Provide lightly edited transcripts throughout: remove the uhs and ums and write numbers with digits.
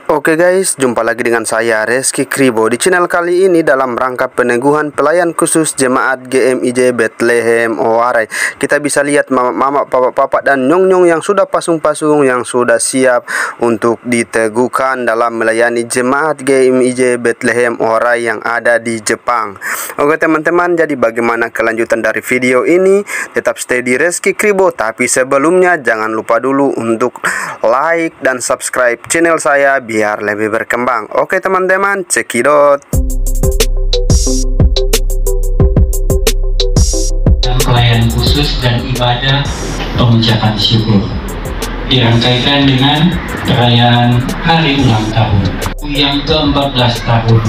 Oke guys, jumpa lagi dengan saya Reski Kribo di channel kali ini dalam rangka peneguhan pelayan khusus Jemaat GMIJ Bethlehem Owarai. Kita bisa lihat mama, papa, dan nyong-nyong yang sudah pasung-pasung, yang sudah siap untuk diteguhkan dalam melayani Jemaat GMIJ Bethlehem Owarai yang ada di Jepang. Oke teman-teman, jadi bagaimana kelanjutan dari video ini? Tetap stay di Reski Kribo, tapi sebelumnya jangan lupa dulu untuk like dan subscribe channel saya biar lebih berkembang. Oke teman-teman, cekidot. Pelayanan khusus dan ibadah pengucapan syukur dirangkaikan dengan perayaan hari ulang tahun yang ke-14 tahun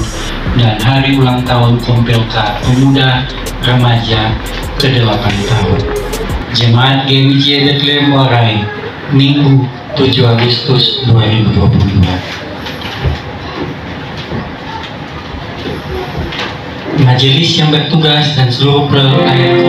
dan hari ulang tahun Kompelka Pemuda Remaja ke-8 tahun Jemaat GMIJ Bethlehem Owarai, Minggu 7 Agustus 2022. Majelis yang bertugas dan seluruh pelayan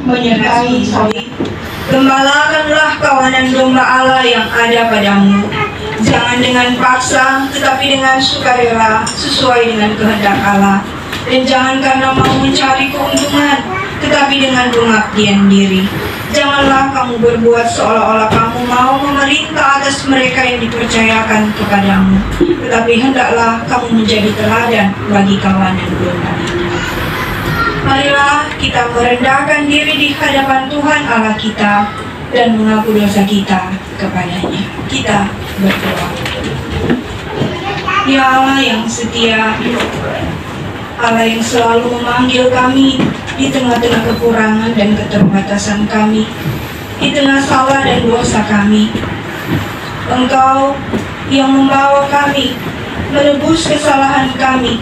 menyertai salib. Gembalakanlah kawanan domba Allah yang ada padamu, jangan dengan paksa, tetapi dengan sukarela, sesuai dengan kehendak Allah. Dan jangan karena mau mencari keuntungan, tetapi dengan pengabdian diri. Janganlah kamu berbuat seolah-olah kamu mau memerintah atas mereka yang dipercayakan kepadamu, tetapi hendaklah kamu menjadi teladan bagi kawanan domba. Marilah kita merendahkan diri di hadapan Tuhan Allah kita dan mengaku dosa kita kepadanya. Kita berdoa. Ya Allah yang setia, Allah yang selalu memanggil kami di tengah-tengah kekurangan dan keterbatasan kami, di tengah salah dan dosa kami. Engkau yang membawa kami menebus kesalahan kami.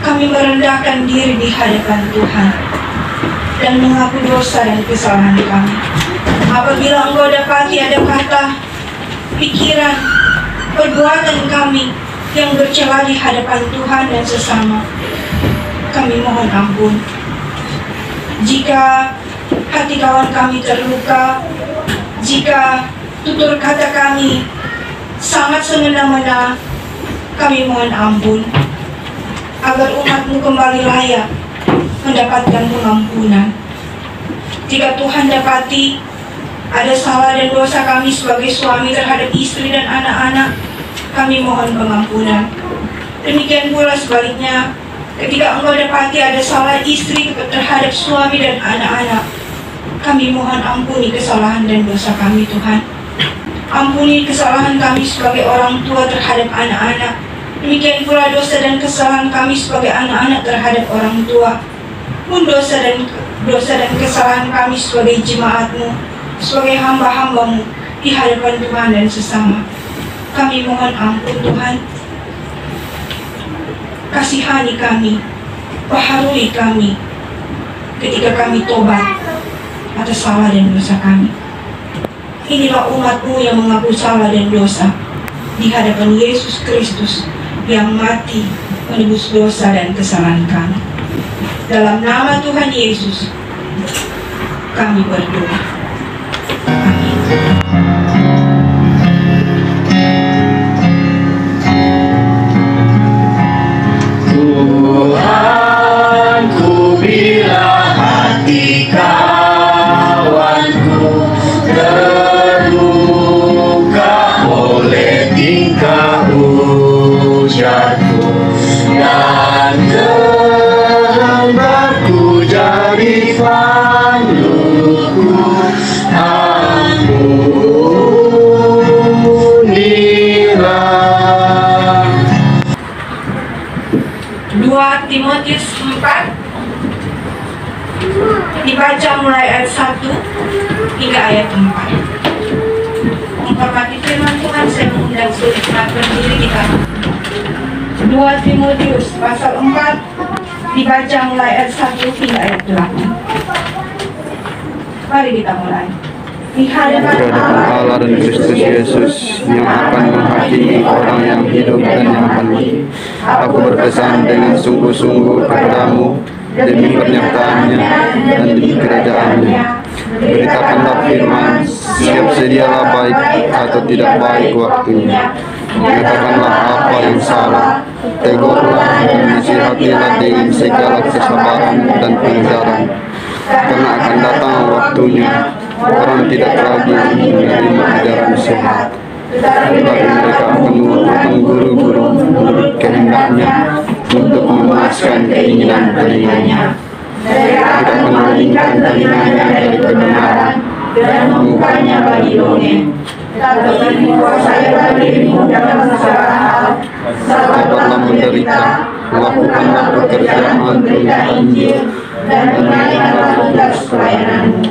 Kami merendahkan diri di hadapan Tuhan dan mengaku dosa dan kesalahan kami. Apabila Engkau dapati ada kata, pikiran, perbuatan kami yang bercela di hadapan Tuhan dan sesama, kami mohon ampun. Jika hati kawan kami terluka, jika tutur kata kami sangat semena-mena, kami mohon ampun, agar umat-Mu kembali layak mendapatkan pengampunan. Jika Tuhan dapati ada salah dan dosa kami sebagai suami terhadap istri dan anak-anak, kami mohon pengampunan. Demikian pula sebaliknya, ketika Engkau dapati ada salah istri terhadap suami dan anak-anak, kami mohon ampuni kesalahan dan dosa kami Tuhan. Ampuni kesalahan kami sebagai orang tua terhadap anak-anak. Demikian pula dosa dan kesalahan kami sebagai anak-anak terhadap orang tua. Pun dosa dan kesalahan kami sebagai jemaat-Mu, sebagai hamba-hamba-Mu di hadapan Tuhan dan sesama. Kami mohon ampun Tuhan. Kasihani kami, baharui kami ketika kami tobat atas salah dan dosa kami. Inilah umat-Mu yang mengaku salah dan dosa di hadapan Yesus Kristus yang mati menebus dosa dan kesalahan kami. Dalam nama Tuhan Yesus kami berdoa. Amin. Tuhan, ku bila hati kawanku terluka, Timotius 4 dibaca mulai ayat 1 hingga ayat 4. Menghormati firman Tuhan, saya mengundang seluruh jemaat berdiri kita. 2 Timotius pasal 4 dibaca mulai ayat 1 hingga ayat 8. Mari kita mulai. Di hadapan Allah dan Kristus Yesus yang akan menghakimi orang yang hidup dan yang akan mati, aku berpesan dengan sungguh-sungguh kepadamu demi pernyataannya dan demi kerajaannya. Beritakanlah firman, siap sedialah baik atau tidak baik waktunya. Nyatakanlah apa yang salah, tegurlah dan nasihatilah dengan segala kesabaran dan pengajaran. Karena akan datang waktunya, orang tidak lagi menerima ajaran sehat, tetapi mereka akan mengumpulkan guru-guru menurut kehendaknya untuk memuaskan keinginan telinganya. Mereka akan memalingkan telinganya dari kebenaran dan membukanya bagi dongeng. Tetapi kuasailah dirimu dalam segala hal, sabarlah menderita, lakukanlah pekerjaan berita Injil, dan tunaikanlah tugas pelayananmu.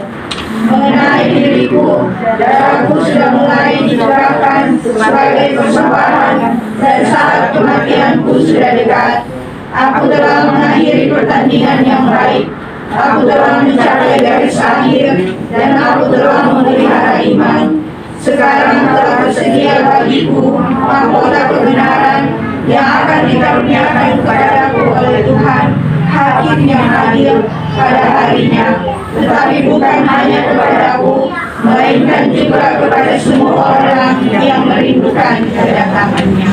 Mengenai diriku, darahku sudah mulai dicurahkan sebagai persembahan, dan saat kematianku sudah dekat. Aku telah mengakhiri pertandingan yang baik, aku telah mencapai garis akhir, dan aku telah memelihara iman. Sekarang telah tersedia bagiku mahkota kebenaran yang akan dikaruniakan kepadaku oleh Tuhan, Hakim yang adil pada harinya. Tetapi bukan hanya kepadaku, melainkan juga kepada semua orang yang merindukan kedatangannya.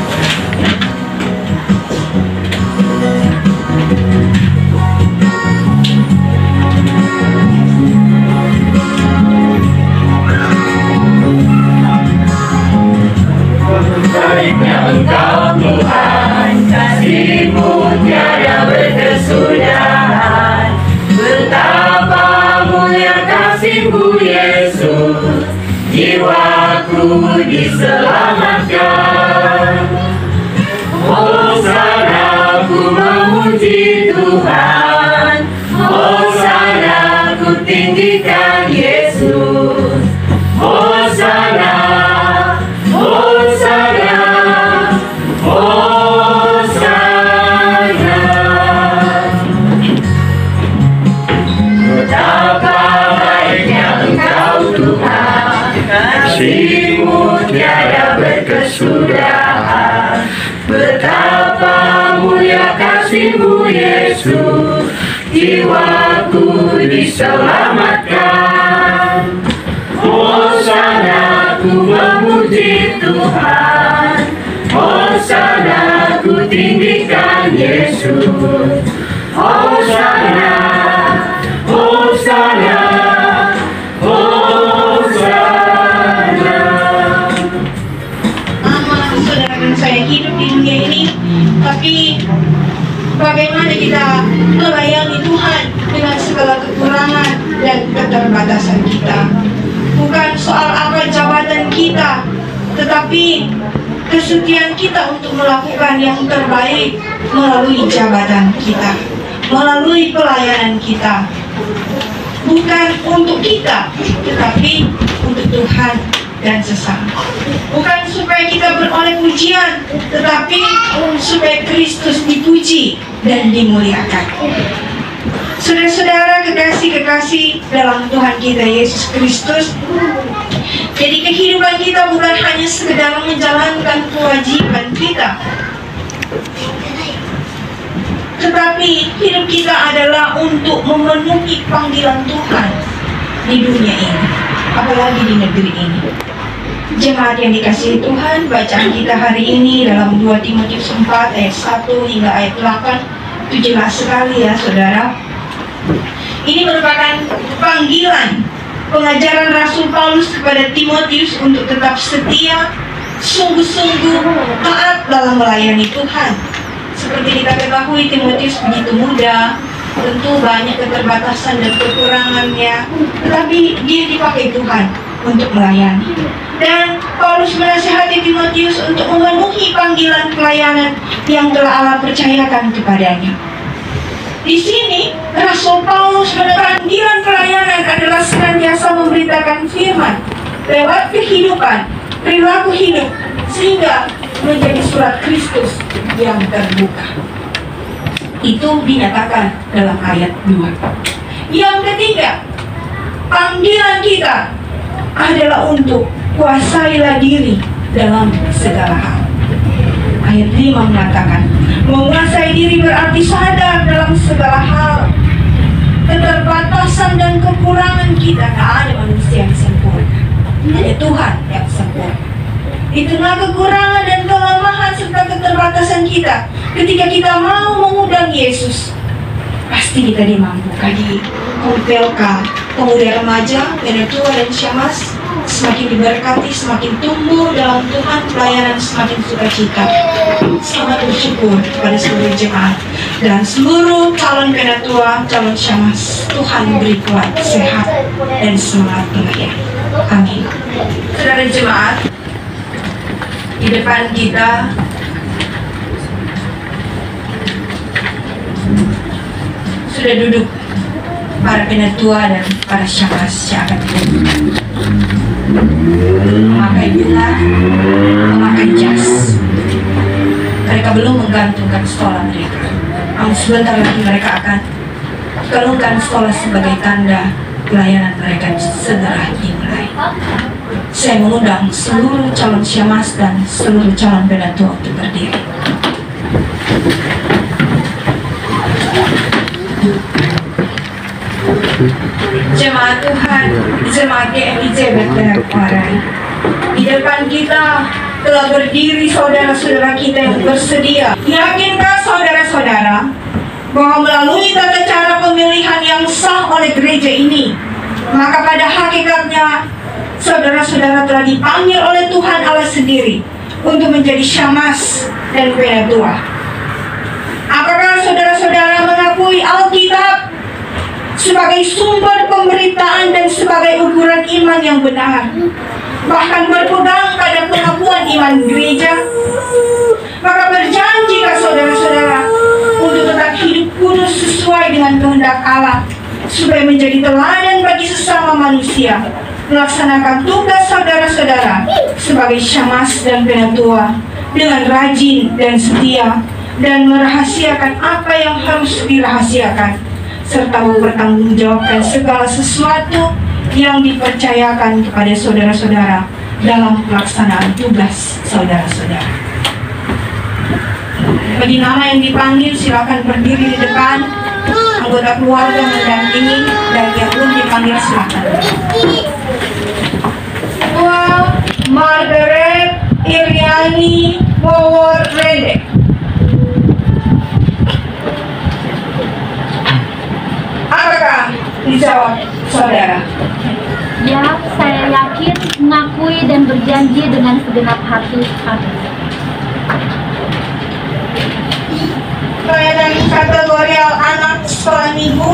Baiknya Engkau Tuhan, kasih-Mu tiada berkesudahan. Betapa mulia kasih-Mu Yesus, jiwaku diselamatkan. Hosana ku memuji Tuhan, Hosana ku tinggikan Yesus. Hosana, Hosana, Hosana. Betapa baiknya Engkau Tuhan, kasih-Mu tiada berkesudahan. Betapa mulia kasih-Mu Yesus, jiwaku diselamatkan. Hosana ku memuji Tuhan, Hosana ku tinggikan Yesus. Hosana, Hosana, Hosana. Saudara dan saya hidup di dunia ini, tapi bagaimana kita melayani Tuhan dengan segala kekurangan dan keterbatasan kita. Bukan soal apa jabatan kita, tetapi kesetiaan kita untuk melakukan yang terbaik melalui jabatan kita, melalui pelayanan kita. Bukan untuk kita, tetapi untuk Tuhan dan sesama. Bukan supaya kita beroleh pujian, tetapi supaya Kristus dipuji dan dimuliakan. Saudara-saudara kekasih-kekasih dalam Tuhan kita Yesus Kristus, jadi kehidupan kita bukan hanya sekedar menjalankan kewajiban kita, tetapi hidup kita adalah untuk memenuhi panggilan Tuhan di dunia ini, apalagi di negeri ini. Jemaat yang dikasihi Tuhan, bacaan kita hari ini dalam 2 Timotius 4 ayat 1 hingga ayat 8 itu jelas sekali ya saudara. Ini merupakan panggilan pengajaran Rasul Paulus kepada Timotius untuk tetap setia, sungguh-sungguh taat dalam melayani Tuhan. Seperti kita ketahui, Timotius begitu muda, tentu banyak keterbatasan dan kekurangannya, tetapi dia dipakai Tuhan untuk melayani. Dan Paulus menasihati Timotius untuk memenuhi panggilan pelayanan yang telah Allah percayakan kepadanya. Di sini Rasul Paulus panggilan pelayanan adalah senantiasa memberitakan firman lewat kehidupan, perilaku hidup, sehingga menjadi surat Kristus yang terbuka. Itu dinyatakan dalam ayat 2. Yang ketiga, panggilan kita adalah untuk kuasailah diri dalam segala hal. Ayat 5 mengatakan, menguasai diri berarti sadar dalam segala hal. Keterbatasan dan kekurangan kita, tak ada manusia yang sempurna. Hanya Tuhan yang sempurna. Di tengah kekurangan dan kelemahan serta keterbatasan kita, ketika kita mau mengundang Yesus, pasti kita dimampukan. Di PLK, pemuda remaja, Penatua dan Syamas semakin diberkati, semakin tumbuh dalam Tuhan, pelayanan semakin sukacita. Selamat bersyukur kepada seluruh jemaat dan seluruh calon Penatua, calon Syamas. Tuhan beri kuat, sehat, dan semangat melayani. Amin. Saudara jemaat, di depan kita sudah duduk para Penatua dan para Syamas yang akan memakai bunga, memakai jas. Mereka belum menggantungkan stola mereka, namun sebentar lagi mereka akan galungkan stola sebagai tanda pelayanan mereka segera dimulai. Saya mengundang seluruh calon Syamas dan seluruh calon Penatua untuk berdiri. Jemaat Tuhan, jemaat GMIJ Bethlehem Warai, di depan kita telah berdiri saudara-saudara kita yang bersedia. Yakinkah saudara-saudara bahwa melalui tata cara pemilihan yang sah oleh gereja ini, maka pada hakikatnya saudara-saudara telah dipanggil oleh Tuhan Allah sendiri untuk menjadi Syamas dan Penatua? Apakah saudara-saudara mengakui Alkitab sebagai sumber pemberitaan dan sebagai ukuran iman yang benar, bahkan berpegang pada pengakuan iman gereja? Maka berjanjikah saudara-saudara untuk tetap hidup kudus sesuai dengan kehendak Allah, supaya menjadi teladan bagi sesama manusia, melaksanakan tugas saudara-saudara sebagai Syamas dan Penatua dengan rajin dan setia, dan merahasiakan apa yang harus dirahasiakan, serta mempertanggungjawabkan segala sesuatu yang dipercayakan kepada saudara-saudara dalam pelaksanaan tugas saudara-saudara. Bagi nama yang dipanggil, silakan berdiri di depan. Anggota keluarga mendampingi, dan yang belum dipanggil silakan. Tua Margaret Iriani Wawor Rende. Apakah dijawab saudara? Ya, saya yakin, mengakui dan berjanji dengan segenap hati. Amin. Pelayanan kategorial anak sekolah minggu.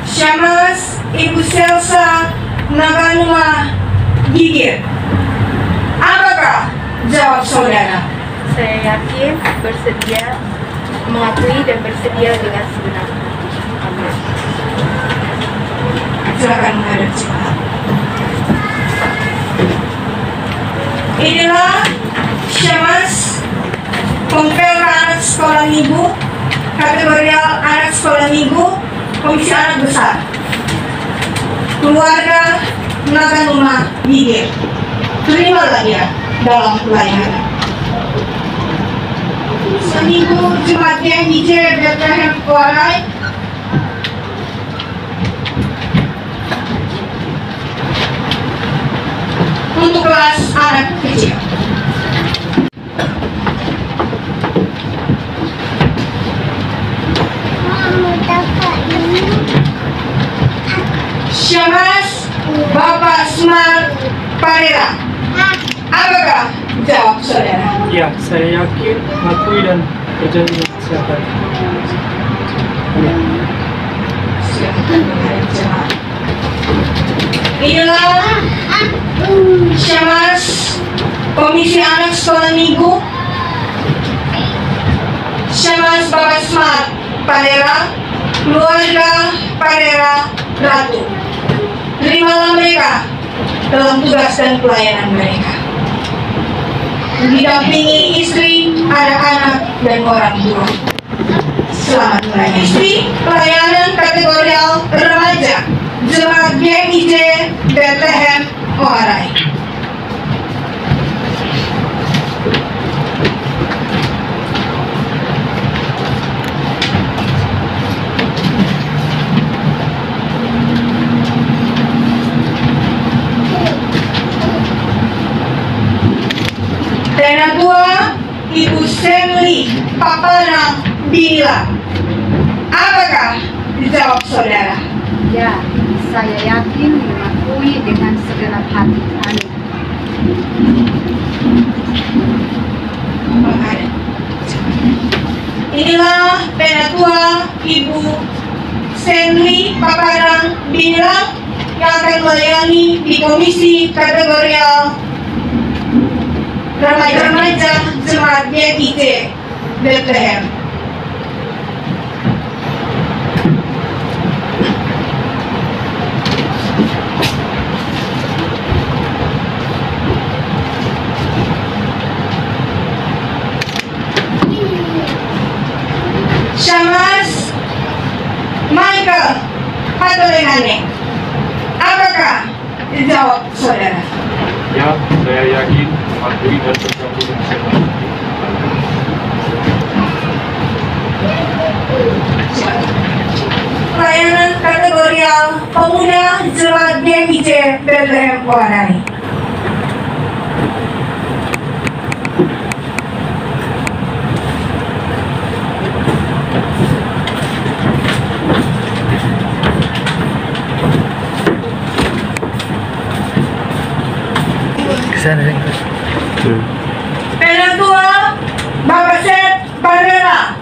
Syamas Ibu Selsa Naganuma Gigir. Apakah jawab saudara? Saya yakin, bersedia, mengakui dan bersedia dengan segenap. Amin. Silakan menghadap jemaat. Inilah Syamas Kompel anak sekolah minggu, kategorial anak sekolah minggu, komisi anak besar, keluarga Naganuma Gigir. Terimalah dia dalam pelayanan. Seminggu Jemaat GMIJ Bethlehem Warai untuk kelas anak kecil. Syamas Bapak Smart Parera. Apakah? Jawab saudara. Ya, saya yakin, mengakui dan berjanji dengan kesehatan. Silakan menghadap jemaat. Inilah Syamas Komisi Anak Sekolah Minggu, Syamas Bapak Smart Padera, keluarga Padera Ratu. Terimalah mereka dalam tugas dan pelayanan mereka, didampingi istri, anak-anak, dan orang tua. Selamat melayani. Istri pelayanan kategorial remaja Jemaat GMIJ Bethlehem Oarai. Tenatua Ibu Semli Papanang Bila. Apakah? Dijawab saudara. Ya, saya yakin mengakui dengan segenap hati. Amin. Inilah Penatua Ibu Senli Paparang Binilang yang akan melayani di Komisi Kategorial Remaja Jemaat GMIJ Bethlehem. Syamas Michael Hatolengane. Apakah? Dijawab saudara. Ya, saya yakin, mengakui dan berjanji dengan kesehatan. Pelayanan kategorial pemuda Jemaat GMIJ Bethlehem Oarai. Penatua Bapak Seth Barera.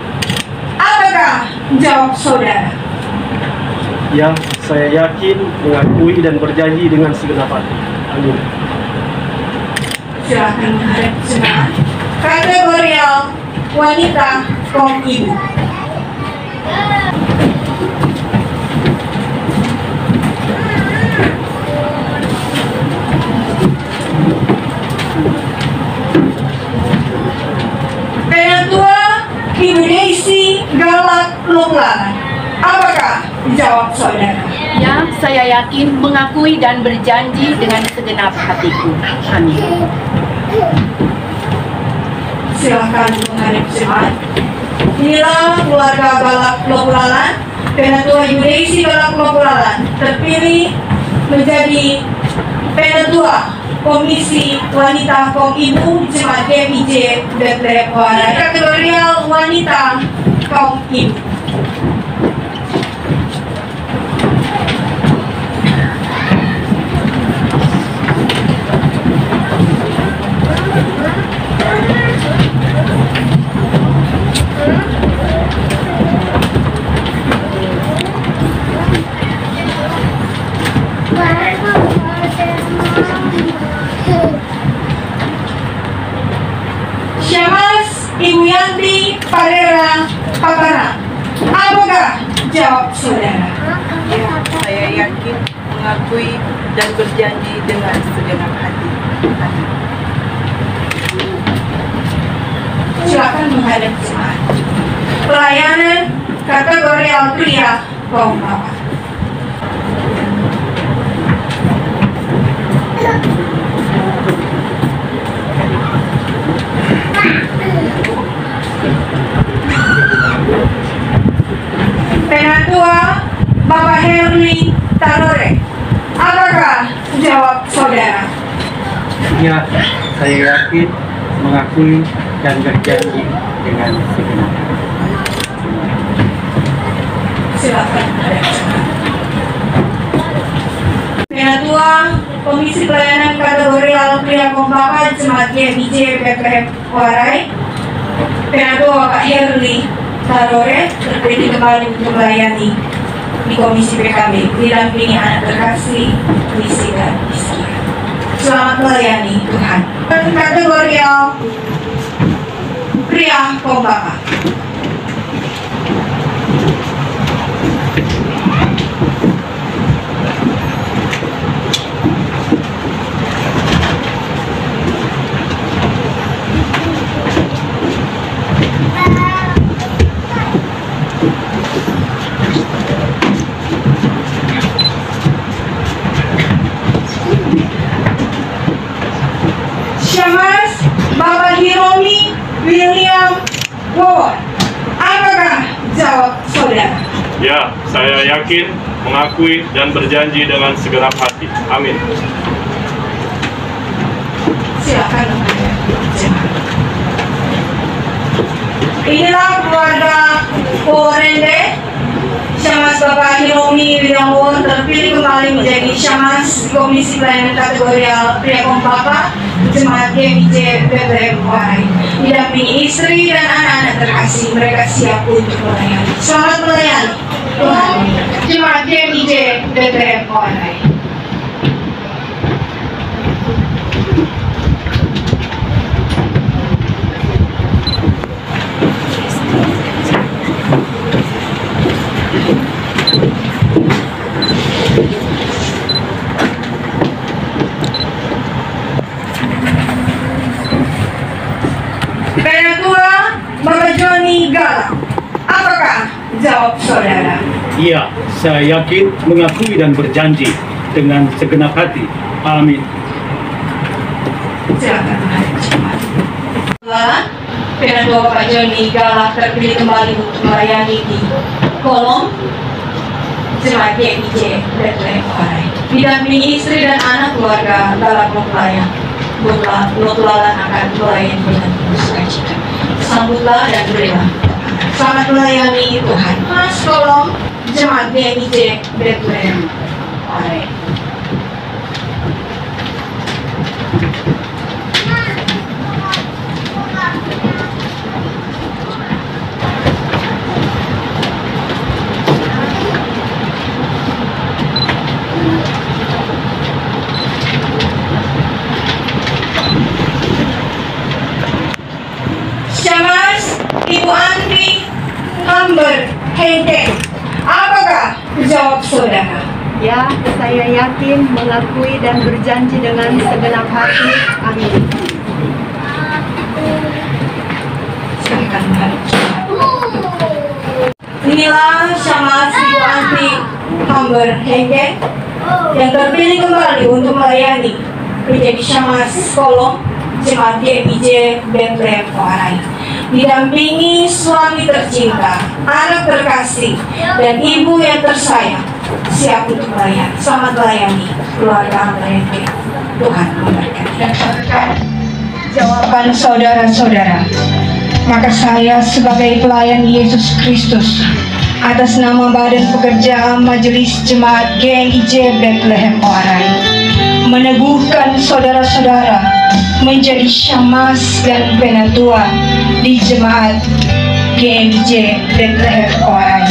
Apakah? Jawab saudara. Ya, saya yakin, mengakui dan berjanji dengan segenap hati. Amin. Silakan menghadap jemaat. Kategorial wanita kaum ibu. Penatua Ibu Daisy Galak Longlangan. Apakah? Jawab saudara. Ya, saya yakin, mengakui dan berjanji dengan segenap hatiku. Amin. Silakan menghadap jemaat. Inilah keluarga Galak Longlangan. Penatua Ibu Daisy Galak Longlangan terpilih menjadi Penatua Komisi Wanita Kaum Ibu Jemaat GMIJ Bethlehem Oarai. Kategorial wanita kaum ibu. Syamas Ibu Yanti Parera Paparang. Apakah? Jawab saudara. Ya, saya yakin, mengakui dan berjanji dengan segenap hati. Amin. Silakan menghadap jemaat. Pelayanan kategorial pria kaum bapak. Penatua Bapak Henry Tarore. Apakah? Jawab saudara. Ya, saya yakin, mengakui dan berjanji dengan segenap hati. Silakan menghadap jemaat. Penatua Komisi Pelayanan Kategorial Pria Kompaka Jemaat GMIJ Bethlehem Warai, Penado Bapak Herli Tarore terpilih kembali untuk melayani di Komisi PKB, didampingi anak terkasih Lisi dan Rizky. Selamat melayani Tuhan. Kategorial Pria Kompaka. Syamas Bapak Hiromi William Wawon. Apakah jawab saudara? Ya, saya yakin, mengakui, dan berjanji dengan segenap hati. Amin. Silakan. Inilah keluarga Korende. Syamas Bapak Hiromi William Wawon terpilih kembali menjadi Syamas Komisi Pelayanan Kategorial Pria Kompaka Jemaat GMIJ Bethlehem Warai, didampingi istri dan anak-anak terkasih. Mereka siap untuk melayani. Selamat melayani Tuhan. Jemaat GMIJ Bethlehem Warai. Penatua Bapak Joni Galak. Apakah jawab saudara? Iya, saya yakin, mengakui, dan berjanji dengan segenap hati. Amin. Silakan Penatua Bapak Joni Galak terpilih kembali untuk melayani di kolom Jemaat GMIJ Bethlehem Warai, didampingi istri dan anak keluarga Galak mempelayan. Notulalan akan melayani dengan penuh sukacita. Sambutlah dan berilah. Selamat melayani Tuhan. Mas kolom Jemaat GMIJ Bethlehem Warai. Syamas Ibu Andi Amber Hengkeng. Apakah jawab saudara? Ya, saya yakin, mengakui, dan berjanji dengan segenap hati. Amin. Silakan menghadap Tuhan. Inilah Syamas Ibu Andi Amber Hengkeng yang terpilih kembali untuk melayani menjadi Syamas kolom Jemaat GMIJ Bethlehem Warai, didampingi suami tercinta, anak terkasih, dan ibu yang tersayang, siap untuk melayani. Selamat melayani keluarga mereka. Tuhan memberkati. Jawaban saudara-saudara, maka saya sebagai pelayan Yesus Kristus atas nama Badan Pekerja Majelis Jemaat GMIJ Bethlehem Warai meneguhkan saudara-saudara menjadi Syamas dan Penatua di Jemaat GMIJ Bethlehem Warai,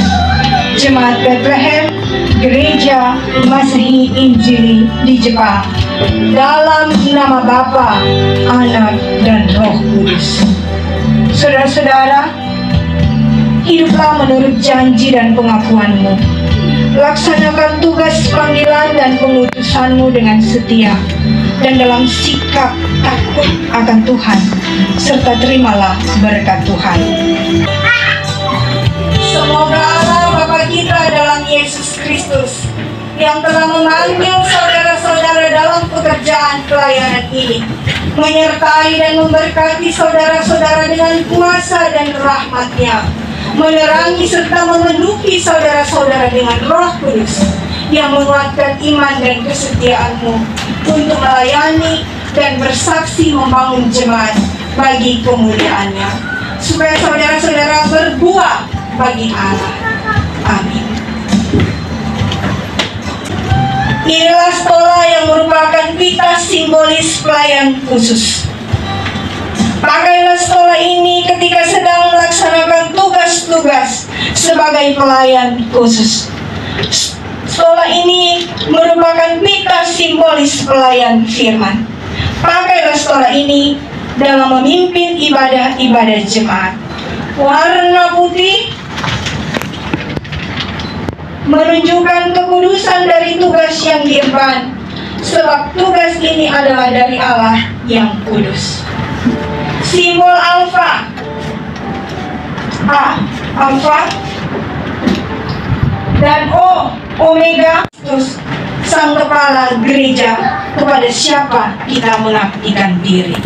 Jemaat Bethlehem Gereja Masehi Injili di Jepang, dalam nama Bapa, Anak, dan Roh Kudus. Saudara-saudara, hiduplah menurut janji dan pengakuanmu. Laksanakan tugas panggilan dan pengutusanmu dengan setia dan dalam sikap takut akan Tuhan, serta terimalah berkat Tuhan. Semoga Allah Bapa kita dalam Yesus Kristus yang telah memanggil saudara-saudara dalam pekerjaan pelayanan ini menyertai dan memberkati saudara-saudara dengan kuasa dan rahmat-Nya, menerangi serta memenuhi saudara-saudara dengan Roh Kudus yang menguatkan iman dan kesetiaanmu untuk melayani dan bersaksi membangun jemaat bagi kemuliaan-Nya, supaya saudara-saudara berbuah bagi Allah. Amin. Inilah stola yang merupakan pita simbolis pelayan khusus. Pakailah stola ini ketika sedang melaksanakan tugas-tugas sebagai pelayan khusus. Stola ini merupakan pita simbolis pelayan firman. Pakailah stola ini dalam memimpin ibadah-ibadah jemaat. Warna putih menunjukkan kekudusan dari tugas yang diemban, sebab tugas ini adalah dari Allah yang kudus. Simbol alfa, A, alfa, dan O, omega, terus sang kepala gereja kepada siapa kita mengabdikan diri.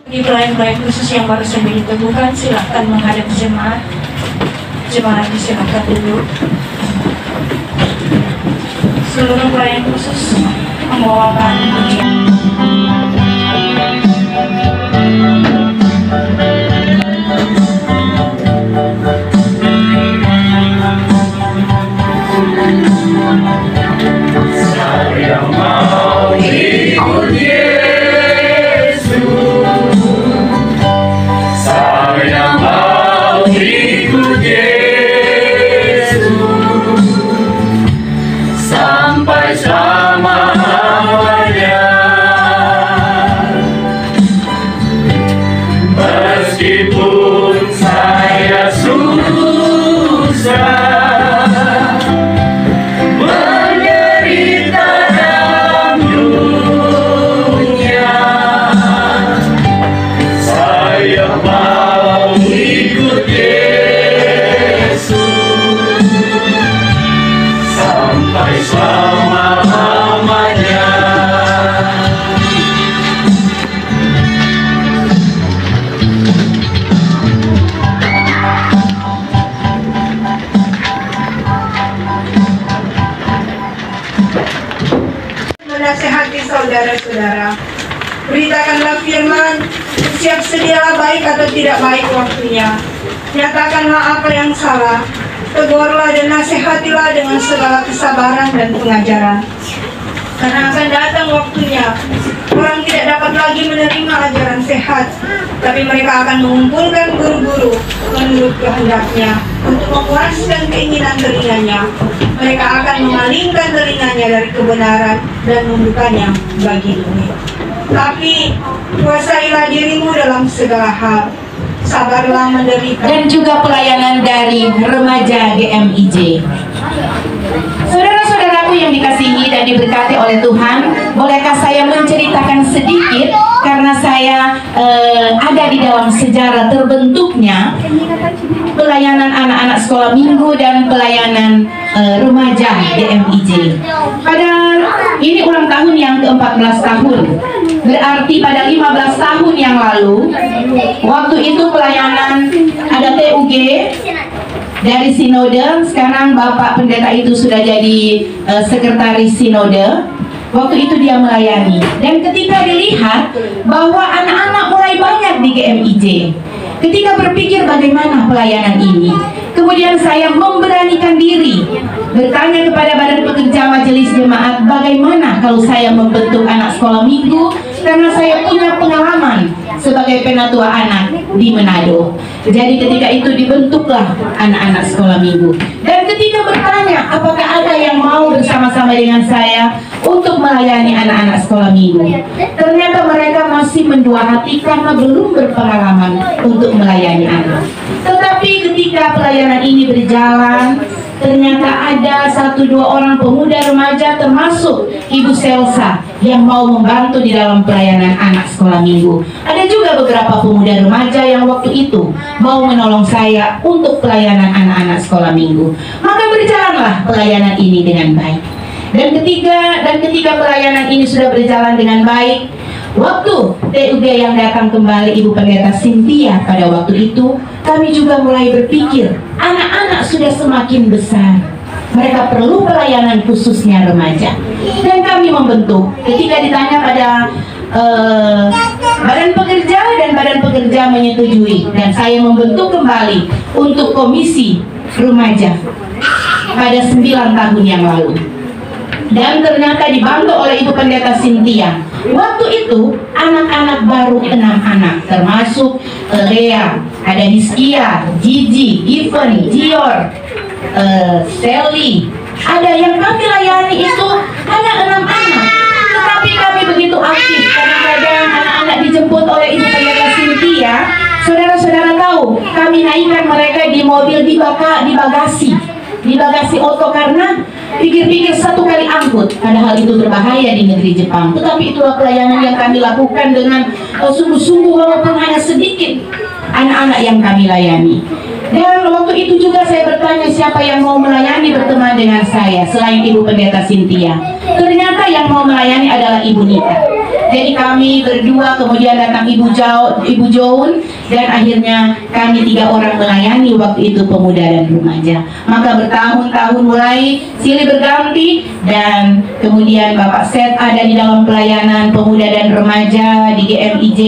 Di proyek-proyek khusus yang baru saja ditemukan, silakan menghadap jemaat. Jemaat disilakan duduk. Seluruh proyek khusus membawakan pujian. Saya mau ikut Yesus, saya mau ikut Yesus sampai selama-lamanya. selama-lamanya. Menasehati saudara-saudara, beritakanlah firman, siap sedialah baik atau tidak baik waktunya. Nyatakanlah apa yang salah, tegurlah dan nasihatilah dengan segala kesabaran dan pengajaran. Karena akan datang waktunya, orang tidak dapat lagi menerima ajaran sehat, tapi mereka akan mengumpulkan guru-guru menurut kehendaknya untuk memuaskan keinginan telinganya. Mereka akan memalingkan telinganya dari kebenaran dan membukanya bagi dunia. Tapi kuasailah dirimu dalam segala hal, sabarlah menderita. Dan juga pelayanan dari remaja GMIJ. Saudara-saudaraku yang dikasihi dan diberkati oleh Tuhan, bolehkah saya menceritakan sedikit karena saya ada di dalam sejarah terbentuknya pelayanan anak-anak sekolah minggu dan pelayanan remaja GMIJ. Pada ini ulang tahun yang ke-14 tahun. Berarti pada 15 tahun yang lalu, waktu itu pelayanan ada TUG dari sinode. Sekarang Bapak Pendeta itu sudah jadi sekretaris sinode. Waktu itu dia melayani. Dan ketika dilihat bahwa anak-anak mulai banyak di GMIJ, ketika berpikir bagaimana pelayanan ini, kemudian saya memberanikan diri bertanya kepada Badan Pekerja Majelis Jemaat, bagaimana kalau saya membentuk anak sekolah minggu, karena saya punya pengalaman sebagai penatua anak di Manado. Jadi ketika itu dibentuklah anak-anak sekolah minggu. Dan ketika bertanya apakah ada yang mau bersama-sama dengan saya untuk melayani anak-anak sekolah minggu, ternyata mereka masih mendua hati karena belum berpengalaman untuk melayani anak. Tetapi ketika pelayanan ini berjalan, ternyata ada 1-2 orang pemuda remaja termasuk Ibu Selsa yang mau membantu di dalam pelayanan anak sekolah minggu. Ada juga beberapa pemuda remaja yang waktu itu mau menolong saya untuk pelayanan anak-anak sekolah minggu. Maka berjalanlah pelayanan ini dengan baik. Dan ketika pelayanan ini sudah berjalan dengan baik, waktu TUG yang datang kembali Ibu Pendeta Cynthia pada waktu itu, kami juga mulai berpikir, anak-anak sudah semakin besar, mereka perlu pelayanan khususnya remaja. Dan kami membentuk, ketika ditanya pada Badan Pekerja, dan Badan Pekerja menyetujui, dan saya membentuk kembali untuk komisi remaja pada 9 tahun yang lalu. Dan ternyata dibantu oleh Ibu Pendeta Cynthia. Waktu itu anak-anak baru 6 anak, termasuk Lea, ada Hiskia, Gigi, Given, Gior, Sally. Ada yang kami layani itu hanya 6 anak. Tetapi kami begitu aktif. Kadang-kadang anak-anak dijemput oleh Ibu Pendeta Cynthia. Saudara-saudara tahu, kami naikkan mereka di mobil di bagasi oto, karena pikir-pikir 1 kali angkut, padahal itu berbahaya di negeri Jepang. Tetapi itulah pelayanan yang kami lakukan dengan sungguh-sungguh, walaupun hanya sedikit anak-anak yang kami layani. Dan waktu itu juga saya bertanya siapa yang mau melayani berteman dengan saya selain Ibu Pendeta Cynthia. Ternyata yang mau melayani adalah Ibu Nita. Jadi kami berdua, kemudian datang Ibu Joun, dan akhirnya kami 3 orang melayani waktu itu pemuda dan remaja. Maka bertahun-tahun mulai silih berganti, dan kemudian Bapak Seth ada di dalam pelayanan pemuda dan remaja di GMIJ.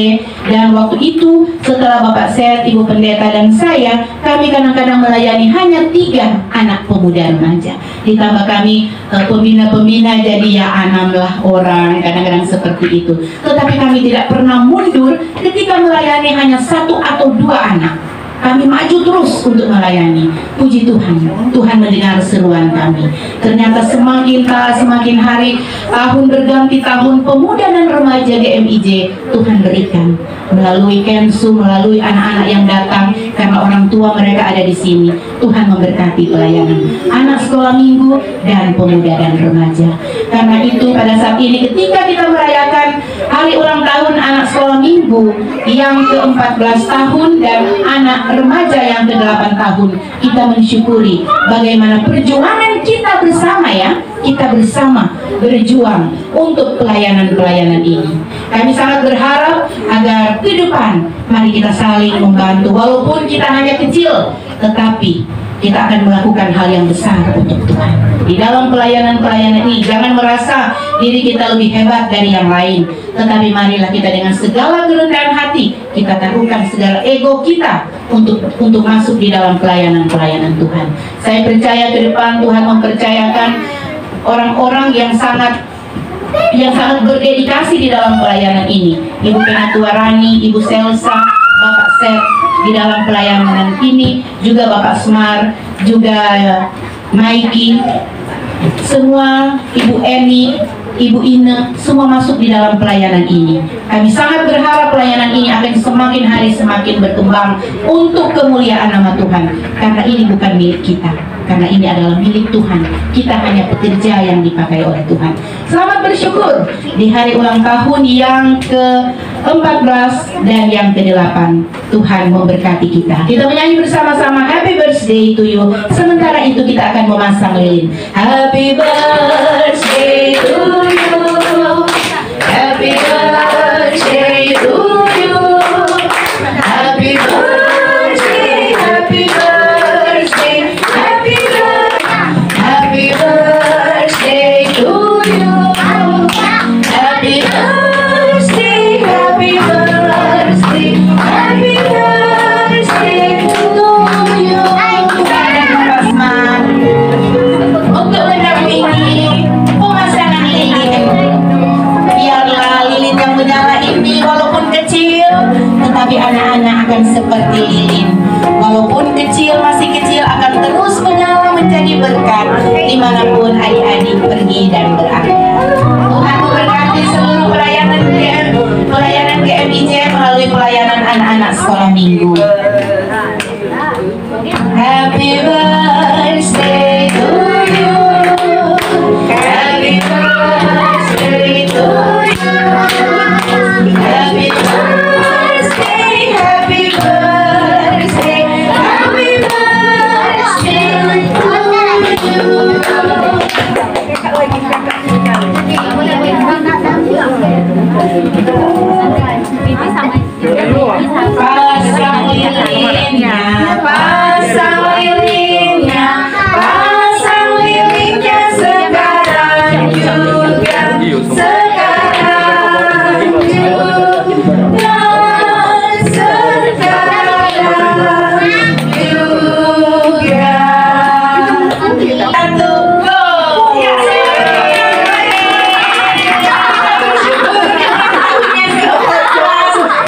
Dan waktu itu setelah Bapak Seth, Ibu Pendeta, dan saya, kami kadang-kadang melayani hanya 3 anak pemuda remaja. Ditambah kami pembina-pembina, jadi ya 6 orang, kadang-kadang seperti itu. Tetapi kami tidak pernah mundur ketika melayani hanya 1 atau 2 anak. Kami maju terus untuk melayani. Puji Tuhan, Tuhan mendengar seruan kami. Ternyata semakin hari, tahun berganti tahun, pemuda dan remaja GMIJ Tuhan berikan melalui Kensu, melalui anak-anak yang datang karena orang tua mereka ada di sini. Tuhan memberkati pelayanan anak sekolah minggu dan pemuda dan remaja. Karena itu pada saat ini ketika kita merayakan hari ulang tahun anak sekolah minggu yang ke-14 tahun dan anak remaja yang ke-8 tahun, kita mensyukuri bagaimana perjuangan kita bersama, ya, kita kita bersama berjuang untuk pelayanan-pelayanan ini. Kami sangat berharap agar ke depan mari kita saling membantu, walaupun kita hanya kecil, tetapi kita akan melakukan hal yang besar untuk Tuhan. Di dalam pelayanan-pelayanan ini, jangan merasa diri kita lebih hebat dari yang lain, tetapi marilah kita dengan segala kerendahan hati, kita taruhkan segala ego kita untuk masuk di dalam pelayanan-pelayanan Tuhan. Saya percaya ke depan Tuhan mempercayakan orang-orang yang sangat berdedikasi di dalam pelayanan ini. Ibu Penatua Rani, Ibu Selsa, Bapak Seth di dalam pelayanan ini, juga Bapak Smar, juga Maiki, semua Ibu Eni, Ibu Ine, semua masuk di dalam pelayanan ini. Kami sangat berharap pelayanan ini akan semakin hari semakin berkembang untuk kemuliaan nama Tuhan, karena ini bukan milik kita, karena ini adalah milik Tuhan. Kita hanya pekerja yang dipakai oleh Tuhan. Selamat bersyukur di hari ulang tahun yang ke-14 dan yang ke-8. Tuhan memberkati kita. Kita menyanyi bersama-sama Happy Birthday to you. Sementara itu kita akan memasang lilin. Happy birthday to you. Happy birthday to you. Happy birthday, happy birthday, happy birthday, happy birthday to you. Happy birthday, happy birthday, happy birthday to you. Untuk mendampingi pemasangan lilin, biarlah lilin yang menyala ini walaupun kecil, tetapi anak-anak akan seperti lilin. Walaupun kecil, masih kecil, akan terus menyala menjadi berkat dimanapun adik-adik pergi dan berada. Tuhan memberkati seluruh pelayanan GMIJ melalui pelayanan anak-anak sekolah minggu. Happy birthday to you. Happy birthday to you. Happy birthday, happy birthday, happy birthday to pasang lilinnya, pasang lilinnya, pasang lilinnya sekarang juga, sekarang juga, sekarang juga. Satu, go!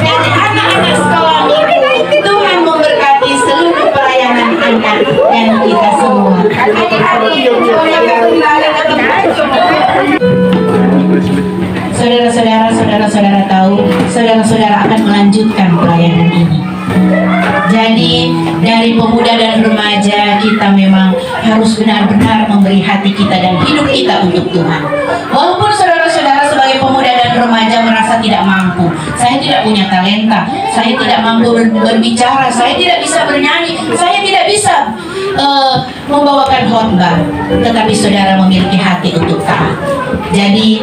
Dari anak-anak sekolah minggu, Tuhan memberkati seluruh pelayanan anak dan kita semua. Saudara-saudara tahu, saudara-saudara akan melanjutkan pelayanan ini. Jadi dari pemuda dan remaja kita memang harus benar-benar memberi hati kita dan hidup kita untuk Tuhan. Walaupun saudara-saudara sebagai pemuda dan remaja merasa tidak mampu, saya tidak punya talenta, saya tidak mampu berbicara, saya tidak bisa bernyanyi, saya tidak bisa membawakan khotbah, tetapi saudara memiliki hati untuk taat. Jadi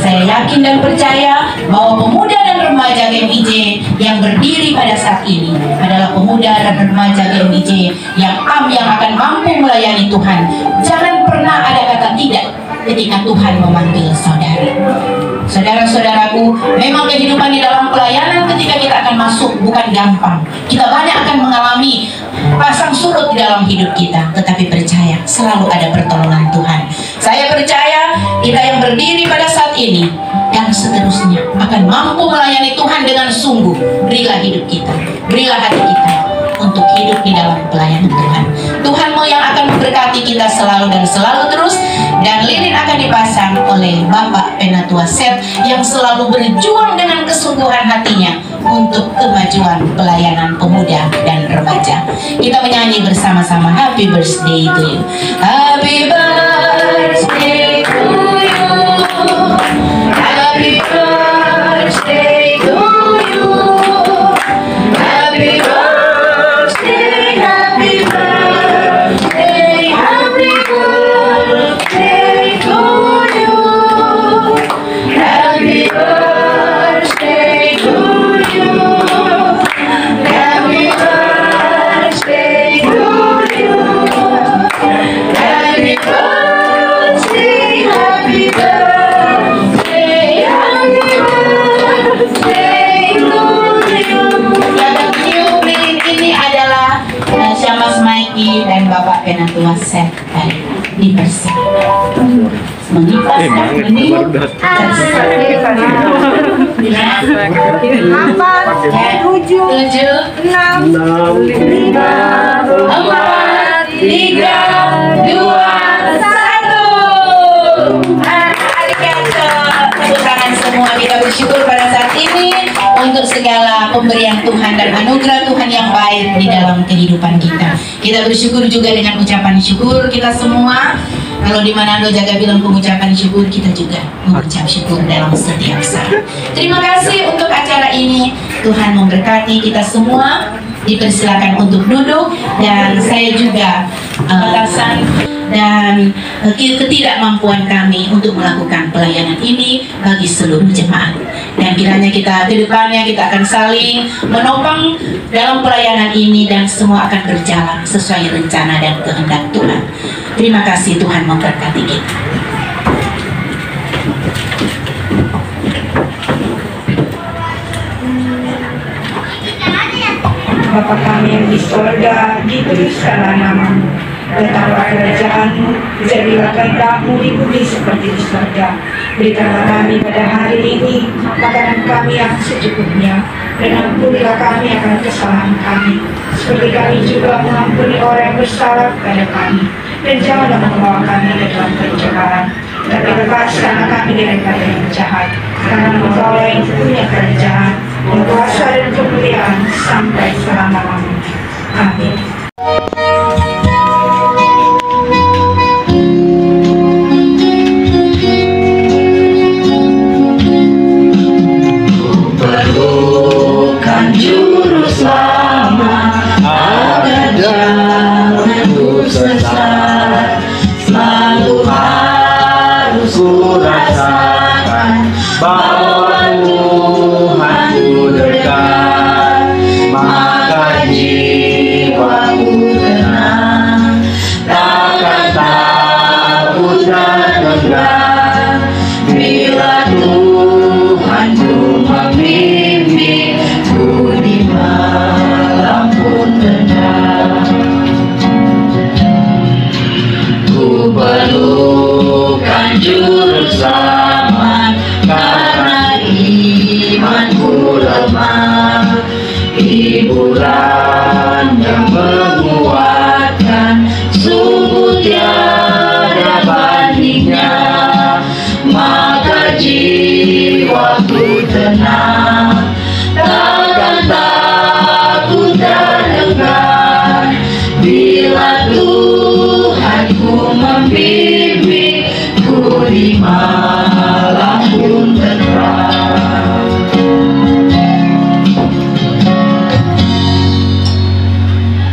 saya yakin dan percaya bahwa pemuda dan remaja GMIJ yang berdiri pada saat ini adalah pemuda dan remaja GMIJ yang akan mampu melayani Tuhan. Jangan pernah ada kata tidak ketika Tuhan memanggil saudara. Saudara-saudaraku, memang kehidupan di dalam pelayanan ketika kita akan masuk bukan gampang. Kita banyak akan mengalami pasang surut di dalam hidup kita, tetapi percaya selalu ada pertolongan Tuhan. Saya percaya kita yang berdiri pada saat ini dan seterusnya akan mampu melayani Tuhan dengan sungguh. Berilah hidup kita, berilah hati kita untuk hidup di dalam pelayanan Tuhan. Tuhanmu yang akan memberkati kita selalu dan selalu terus. Dan lilin akan dipasang oleh Bapak Penatua Seth yang selalu berjuang dengan kesungguhan hatinya untuk kemajuan pelayanan pemuda dan remaja. Kita menyanyi bersama-sama Happy Birthday to you. Happy birthday to you. Happy birthday to you. Happy birthday, happy birthday, happy birthday to you. kasih. Mengikhlaskan ini. 7, 6, 5, 4, 3, 2, 1. Semua kita bersyukur pada saat ini untuk segala pemberian Tuhan dan anugerah Tuhan yang baik di dalam kehidupan kita. Kita bersyukur juga dengan ucapan syukur kita semua. Kalau di mana Ando jaga bilang pengucapan syukur, kita juga mengucap syukur dalam setiap saat. Terima kasih untuk acara ini. Tuhan memberkati kita semua. Dipersilakan untuk duduk, dan saya juga alasan dan ketidakmampuan kami untuk melakukan pelayanan ini bagi seluruh jemaat. Dan kiranya kita ke depannya kita akan saling menopang dalam pelayanan ini, dan semua akan berjalan sesuai rencana dan kehendak Tuhan. Terima kasih, Tuhan memberkati kita. Bapa kami yang di sorga, dikuduskanlah namamu. Datanglah kerajaanmu, jadilah kehendak-mu di bumi seperti di sorga. Berikanlah kami pada hari ini makanan kami yang secukupnya, dan ampunilah kami akan kesalahan kami, seperti kami juga mengampuni orang yang bersalah kepada kami. Dan janganlah membawa kami ke dalam pencobaan, tapi lepaskanlah kami daripada yang jahat. Karena Engkau yang punya kerajaan, kuasa dan kemuliaan sampai selama-lamanya. Amin. Perlukan juru selamat agar jangan ku sesat. Selalu harus ku rasakan bahwa Tuhan ku dekat, maka jiwaku tenang, takkan takut dan enggan bila Tuhan ku membimbingku di malam pun tenang. Ku perlukan juru selamat karena imanku lemah. Hiburan yang menguatkan sungguh tiada bandingnya, maka jiwaku tenang, takkan takut dan enggan bila Tuhanku membimbingku di malam pun tenang.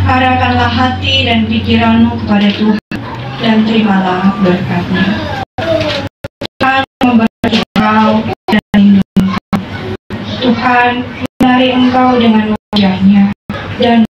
Arahkanlah hati dan pikiranmu kepada Tuhan, dan terimalah berkat-Nya. Tuhan memberkati engkau dan melindungi engkau. Tuhan menarik engkau dengan wajah-Nya dan